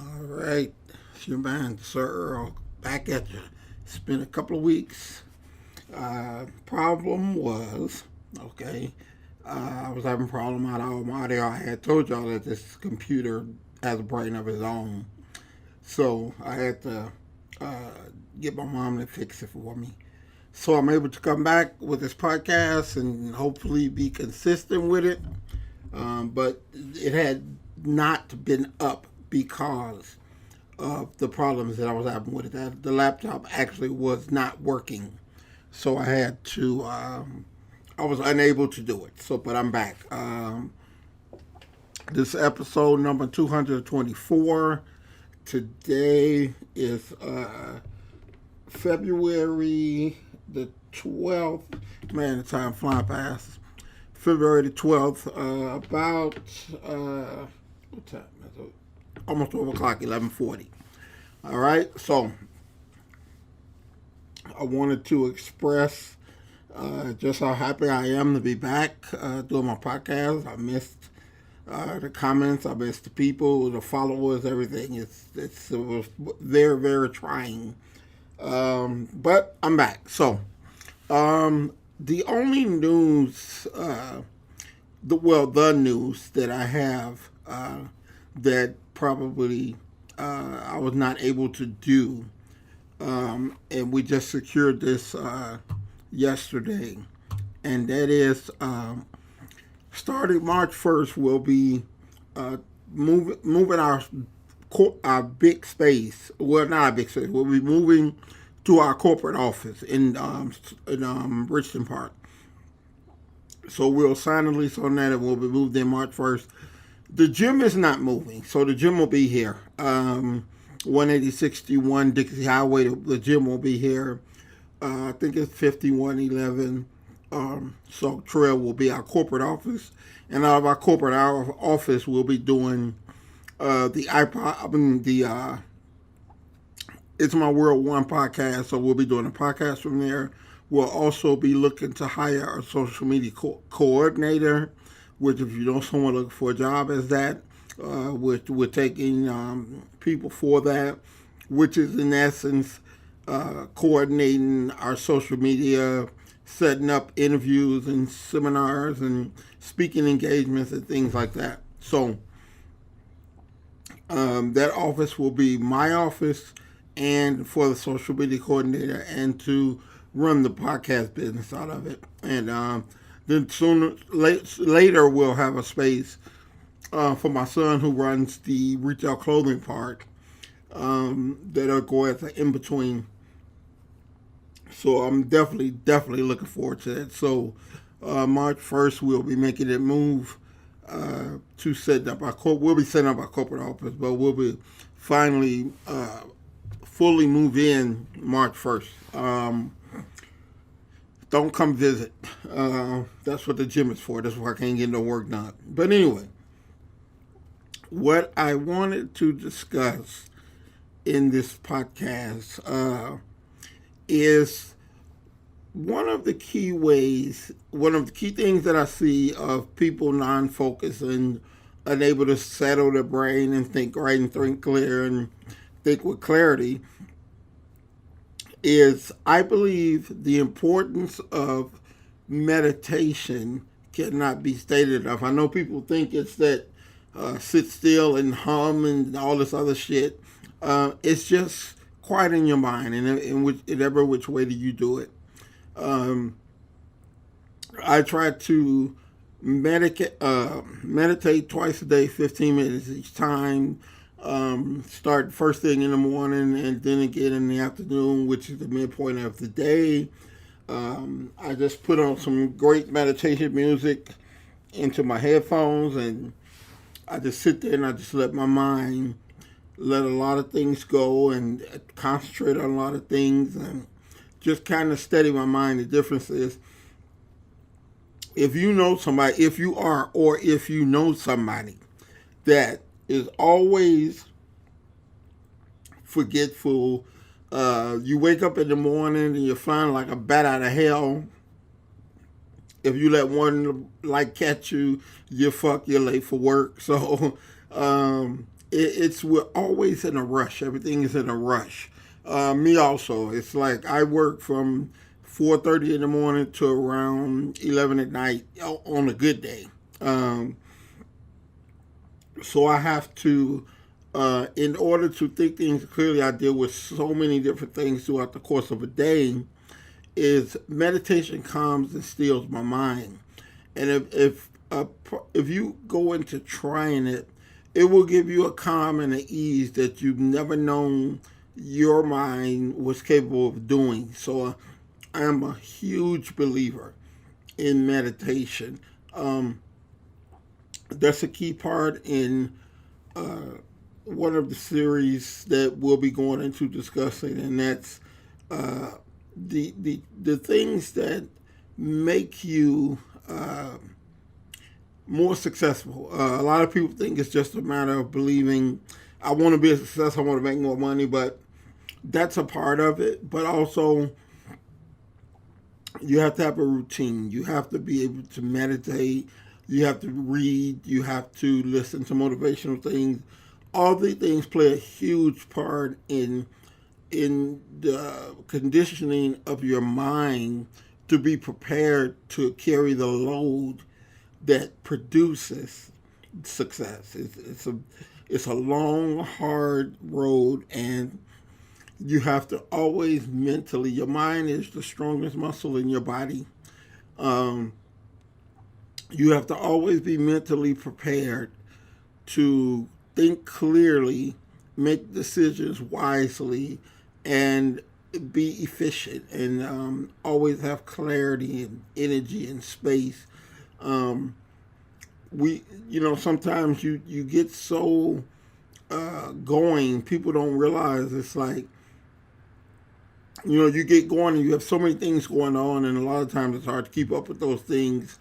All right, it's your man, Sir-Earl, back at you. It's been a couple of weeks. Problem was, okay, I was having a problem out of my audio. I had told y'all that this computer has a brain of its own. So I had to uh, get my mom to fix it for me. So I'm able to come back with this podcast and hopefully be consistent with it. But it had not been up because of the problems that I was having with it. The laptop actually was not working, so I had to. I was unable to do it. So, but I'm back. This episode number 224. Today is February the 12th. Man, the time flying past. February the 12th. About what time is it? Almost 12 o'clock, 11:40. All right, so I wanted to express just how happy I am to be back doing my podcast. I missed the comments, I missed the people, the followers, everything. It was very trying, but I'm back. So the only news, the news that I have that probably I was not able to do. And we just secured this yesterday, and that is starting March 1st. We'll be moving our big space. Well, not a big space. We'll be moving to our corporate office in Richmond Park. So we'll sign a lease on that, and we'll be moved in March 1st. The gym is not moving, so the gym will be here. 18061 Dixie Highway. The gym will be here. I think it's 5111 Salk Trail will be our corporate office, and out of our corporate office, we'll be doing the iPod. The It's My World One podcast. So we'll be doing a podcast from there. We'll also be looking to hire a social media coordinator, which if you know someone looking for a job as that, we're taking people for that, which is in essence coordinating our social media, setting up interviews and seminars and speaking engagements and things like that. So that office will be my office and for the social media coordinator and to run the podcast business out of it. And then later we'll have a space for my son who runs the retail clothing part that'll go as an in between. So I'm definitely looking forward to that. So March 1st we'll be making it move to set up we'll be setting up our corporate office, but we'll be finally fully move in March 1st. Don't come visit. That's what the gym is for. That's why I can't get no work done. But anyway, what I wanted to discuss in this podcast is one of the key things that I see of people non-focused and unable to settle their brain and think right and think clear and think with clarity is I believe the importance of meditation cannot be stated enough. I know people think it's that sit still and hum and all this other shit. It's just quiet in your mind, and in every which way do you do it. I try to meditate twice a day, 15 minutes each time. Start first thing in the morning and then again in the afternoon, which is the midpoint of the day. I just put on some great meditation music into my headphones and I just sit there and I just let my mind let a lot of things go and concentrate on a lot of things and just kind of steady my mind. The difference is if you know somebody, if you know somebody that is always forgetful, you wake up in the morning and you're flying like a bat out of hell. If you let one light catch you, you're late for work. So we're always in a rush. Everything is in a rush. Me also. It's like I work from 4:30 in the morning to around 11 at night on a good day. Um, so I have to, in order to think things clearly, I deal with so many different things throughout the course of a day. Is meditation calms and stills my mind, and if you go into trying it, it will give you a calm and an ease that you've never known your mind was capable of doing. So I am a huge believer in meditation. Um, that's a key part in one of the series that we'll be going into discussing, and that's uh, the things that make you more successful. A lot of people think it's just a matter of believing, I want to be a success, I want to make more money, but that's a part of it. But also, you have to have a routine. You have to be able to meditate. You have to read. You have to listen to motivational things. All these things play a huge part in the conditioning of your mind to be prepared to carry the load that produces success. It's a long, hard road, and you have to always mentally. Your mind is the strongest muscle in your body. Um, you have to always be mentally prepared to think clearly, make decisions wisely, and be efficient, and always have clarity and energy and space. Um, sometimes you get so going, people don't realize it's like, you get going and you have so many things going on, and a lot of times it's hard to keep up with those things.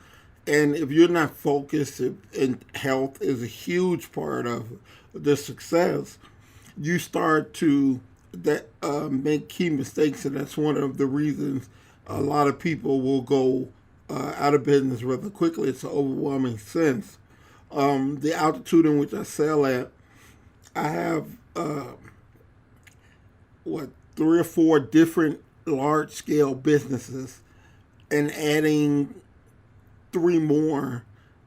And if you're not focused, and health is a huge part of the success, you start to make key mistakes, and that's one of the reasons a lot of people will go out of business rather quickly. It's an overwhelming sense. The altitude in which I sell at, I have what, 3 or 4 different large scale businesses, and adding 3 more.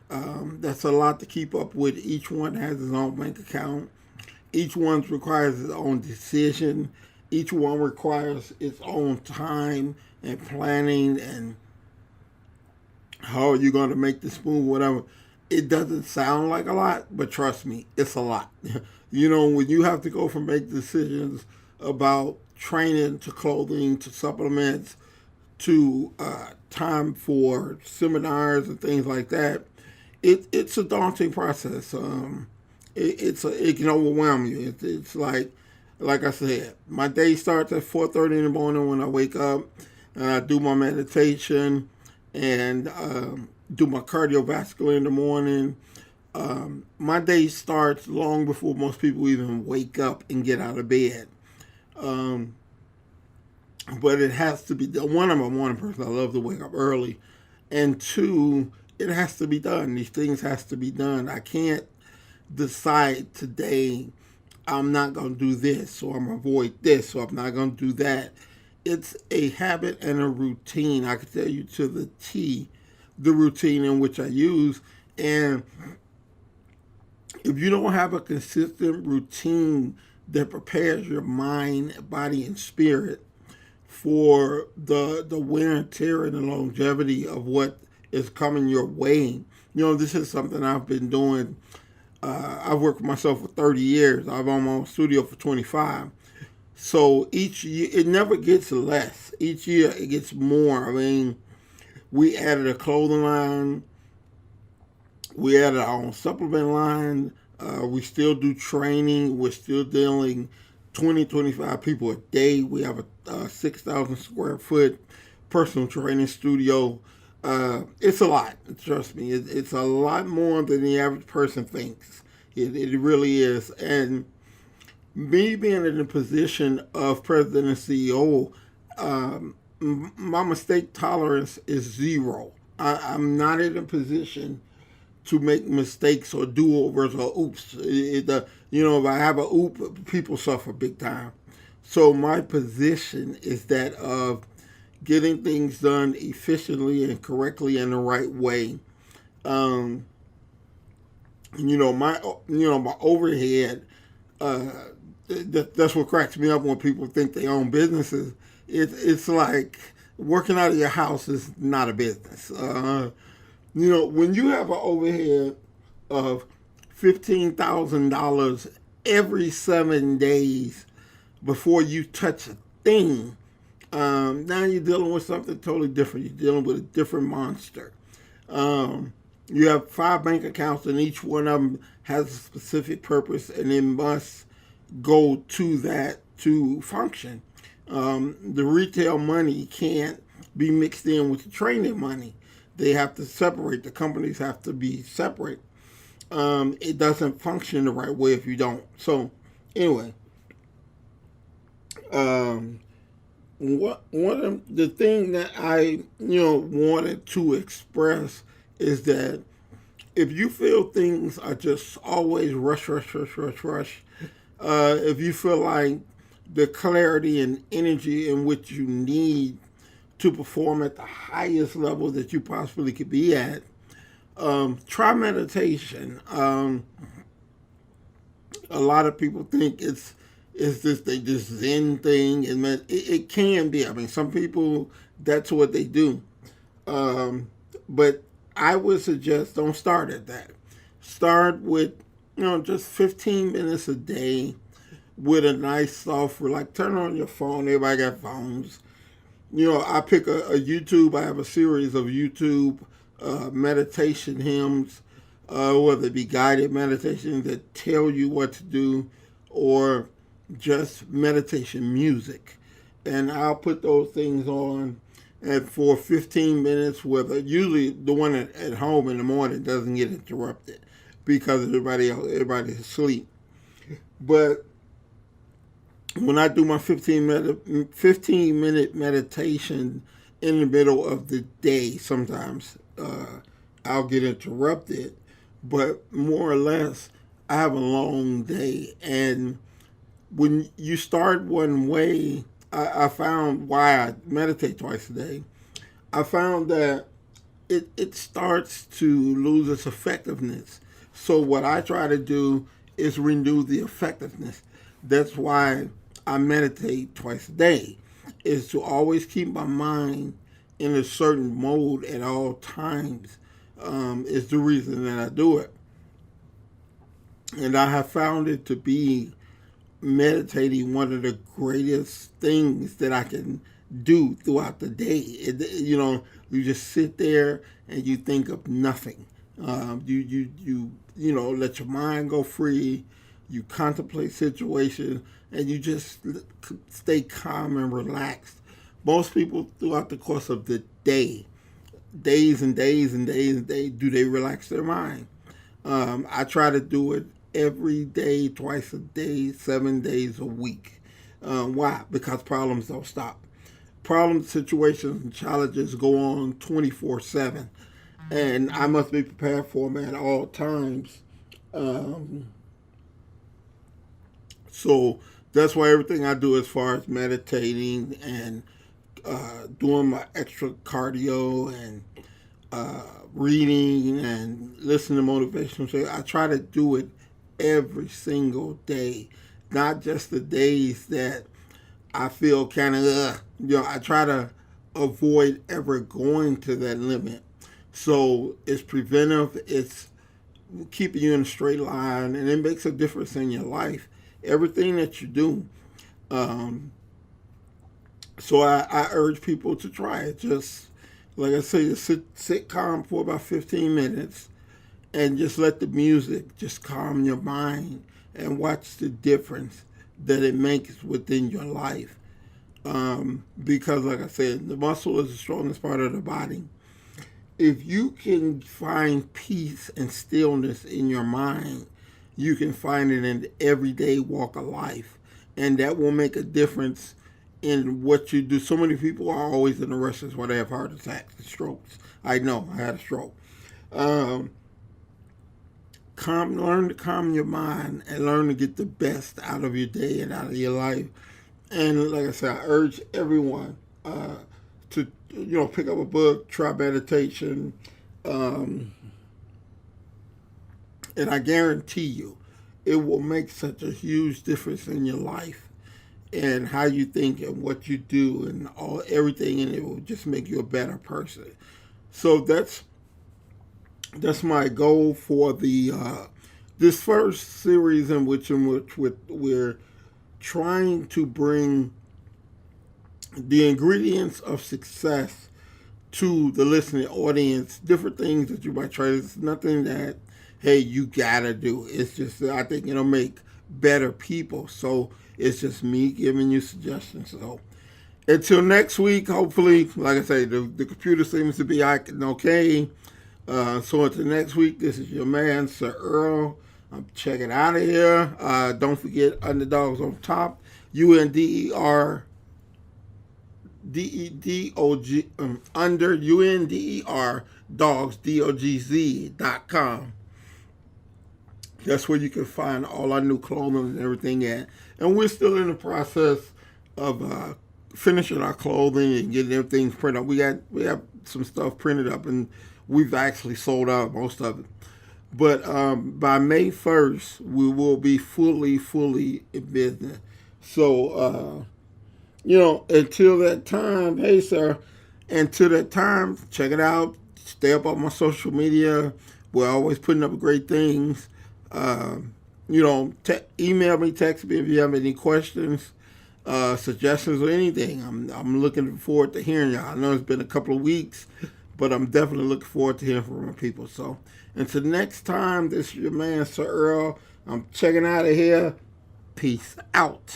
That's a lot to keep up with. Each one has its own bank account. Each one requires its own decision. Each one requires its own time and planning, and how are you going to make this move, whatever. It doesn't sound like a lot, but trust me, it's a lot. When you have to go from make decisions about training to clothing to supplements to time for seminars and things like that, it's a daunting process. It can overwhelm you. It's like I said, my day starts at 4:30 in the morning when I wake up, and I do my meditation and do my cardiovascular in the morning. My day starts long before most people even wake up and get out of bed. Um, but it has to be done. One, I'm a morning person. I love to wake up early, and 2, it has to be done. These things has to be done. I can't decide today I'm not going to do this, or I'm going to avoid this, or I'm not going to do that. It's a habit and a routine. I can tell you to the T the routine in which I use. And if you don't have a consistent routine that prepares your mind, body, and spirit for the wear and tear and the longevity of what is coming your way, this is something I've been doing. I've worked for myself for 30 years. I've owned my own studio for 25. So each year, it never gets less. Each year, it gets more. I mean, we added a clothing line. We added our own supplement line. We still do training. We're still dealing 25 people a day. We have a 6,000 square foot personal training studio. It's a lot. Trust me. It's a lot more than the average person thinks. It really is. And me being in the position of president and CEO, my mistake tolerance is zero. I'm not in a position to make mistakes or do-overs or oops. If I have a oop, people suffer big time. So my position is that of getting things done efficiently and correctly in the right way. Um, my overhead. Uh, that's what cracks me up when people think they own businesses. It's like working out of your house is not a business. When you have an overhead of $15,000 every 7 days before you touch a thing, now you're dealing with something totally different. You're dealing with a different monster. You have 5 bank accounts, and each one of them has a specific purpose, and it must go to that to function. The retail money can't be mixed in with the training money. They have to separate. The companies have to be separate. It doesn't function the right way if you don't. So, anyway, um, one of the thing that I wanted to express is that if you feel things are just always rush, rush, rush, rush, rush, if you feel like the clarity and energy in which you need to perform at the highest level that you possibly could be at, try meditation. A lot of people think it's this they just Zen thing, and it can be. I mean, some people that's what they do, but I would suggest don't start at that. Start with just 15 minutes a day with a nice software. Like turn on your phone. Everybody got phones. I pick a YouTube. I have a series of YouTube meditation hymns, whether it be guided meditations that tell you what to do, or just meditation music. And I'll put those things on, and for 15 minutes, whether usually the one at home in the morning doesn't get interrupted because everybody's asleep. But when I do my 15-minute meditation in the middle of the day, sometimes I'll get interrupted. But more or less, I have a long day. And when you start one way, I found why I meditate twice a day. I found that it starts to lose its effectiveness. So what I try to do is renew the effectiveness. That's why I meditate twice a day, is to always keep my mind in a certain mode at all times, is the reason that I do it. And I have found it to be meditating one of the greatest things that I can do throughout the day. You just sit there and you think of nothing. Let your mind go free. You contemplate situations, and you just stay calm and relaxed. Most people throughout the course of the day, days and days and days and days, do they relax their mind? I try to do it every day, twice a day, 7 days a week. Why? Because problems don't stop. Problems, situations, and challenges go on 24/7, and I must be prepared for them at all times. So that's why everything I do as far as meditating and doing my extra cardio and reading and listening to motivational shows, I try to do it every single day, not just the days that I feel kind of, I try to avoid ever going to that limit. So it's preventive, it's keeping you in a straight line, and it makes a difference in your life, everything that you do. So I urge people to try it. Just like I say, just sit calm for about 15 minutes and just let the music just calm your mind and watch the difference that it makes within your life. Because, like I said, the muscle is the strongest part of the body. If you can find peace and stillness in your mind, you can find it in the everyday walk of life. And that will make a difference in what you do. So many people are always in a rush. The rushes where they have heart attacks and strokes. I know, I had a stroke. learn to calm your mind and learn to get the best out of your day and out of your life. And like I said, I urge everyone to pick up a book, try meditation, and I guarantee you, it will make such a huge difference in your life and how you think and what you do and everything, and it will just make you a better person. So that's my goal for the this first series in which we're trying to bring the ingredients of success to the listening audience. Different things that you might try. It's nothing that, hey, you gotta do. It's just I think it'll make better people. So it's just me giving you suggestions. So until next week, hopefully, like I say, the computer seems to be acting okay. So until next week, this is your man, Sir-Earl. I'm checking out of here. Don't forget Underdogs on top. UNDER DEDOG under UNDER dogs DOGZ.com. That's where you can find all our new clothing and everything at. And we're still in the process of finishing our clothing and getting everything printed up. We have some stuff printed up and we've actually sold out most of it. But by May 1st, we will be fully in business. So, until that time, hey, sir, until that time, check it out. Stay up on my social media. We're always putting up great things. Email me, text me if you have any questions, suggestions, or anything. I'm looking forward to hearing y'all. I know it's been a couple of weeks, but I'm definitely looking forward to hearing from my people. So until next time, this is your man, Sir-Earl. I'm checking out of here. Peace out.